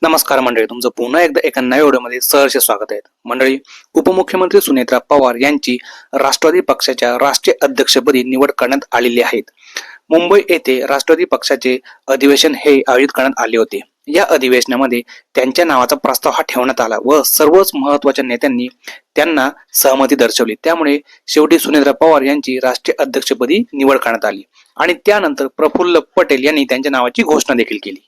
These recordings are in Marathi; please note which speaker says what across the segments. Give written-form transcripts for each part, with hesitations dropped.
Speaker 1: नमस्कार मंडळी, तुमचं पुन्हा एकदा एका नव्या व्हिडिओमध्ये सहर्ष स्वागत आहे. मंडळी, उपमुख्यमंत्री सुनेत्रा पवार यांची राष्ट्रवादी पक्षाच्या राष्ट्रीय अध्यक्षपदी निवड करण्यात आलेली आहे. मुंबई येथे राष्ट्रवादी पक्षाचे अधिवेशन हे आयोजित करण्यात आले होते. या अधिवेशनामध्ये त्यांच्या नावाचा प्रस्ताव हा ठेवण्यात आला व सर्वच महत्त्वाच्या नेत्यांनी त्यांना सहमती दर्शवली. त्यामुळे शेवटी सुनेत्रा पवार यांची राष्ट्रीय अध्यक्षपदी निवड करण्यात आली आणि त्यानंतर प्रफुल्ल पटेल यांनी त्यांच्या नावाची घोषणा देखील केली.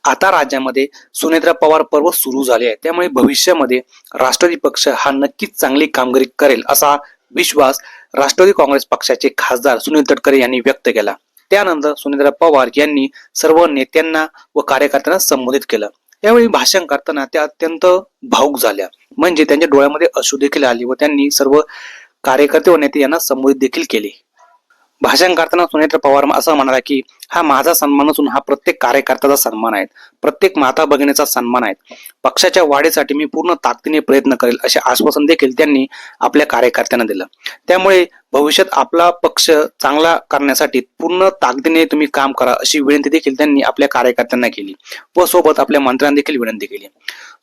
Speaker 1: आता राज्यामध्ये सुनेत्रा पवार पर्व सुरू झाले आहे, त्यामुळे भविष्यामध्ये राष्ट्रवादी पक्ष हा नक्कीच चांगली कामगिरी करेल असा विश्वास राष्ट्रवादी काँग्रेस पक्षाचे खासदार सुनील तटकरे यांनी व्यक्त केला. त्यानंतर सुनेत्रा पवार यांनी सर्व नेत्यांना व कार्यकर्त्यांना संबोधित केलं. यावेळी भाषण करताना त्या अत्यंत भावुक झाल्या, म्हणजे त्यांच्या डोळ्यामध्ये अश्रू देखील आले व त्यांनी सर्व कार्यकर्ते व नेते यांना संबोधित देखील केले. भाषण करताना सुनेत्रा पवार असं म्हणाला की हा माझा सन्मान असून हा प्रत्येक कार्यकर्त्याचा सन्मान आहे, प्रत्येक माता भगिनीचा सन्मान आहे. पक्षाच्या वाढीसाठी मी पूर्ण ताकदीने प्रयत्न करेल असे आश्वासन देखील त्यांनी आपल्या कार्यकर्त्यांना दिलं. त्यामुळे भविष्यात आपला पक्ष चांगला करण्यासाठी पूर्ण ताकदीने तुम्ही काम करा अशी विनंती देखील त्यांनी आपल्या कार्यकर्त्यांना केली व सोबत आपल्या मंत्र्यांना देखील विनंती केली.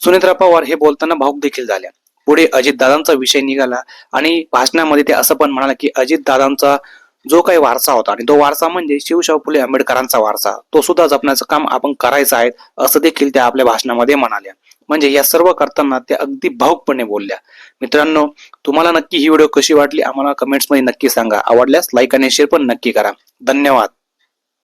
Speaker 1: सुनेत्रा पवार हे बोलताना भावुक देखील झाल्या. पुढे अजितदादांचा विषय निघाला आणि भाषणामध्ये ते असं पण म्हणाला की अजितदादांचा जो काही वारसा होता आणि तो वारसा म्हणजे शिवशाहू फुले आंबेडकरांचा वारसा, तो सुद्धा जपण्याचं काम आपण करायचं आहे असं देखील त्या आपल्या भाषणामध्ये म्हणाल्या. म्हणजे या सर्व करताना त्या अगदी भावुकपणे बोलल्या. मित्रांनो, तुम्हाला नक्की ही व्हिडिओ कशी वाटली आम्हाला कमेंट्स मध्ये नक्की सांगा. आवडल्यास लाईक आणि शेअर पण नक्की करा. धन्यवाद.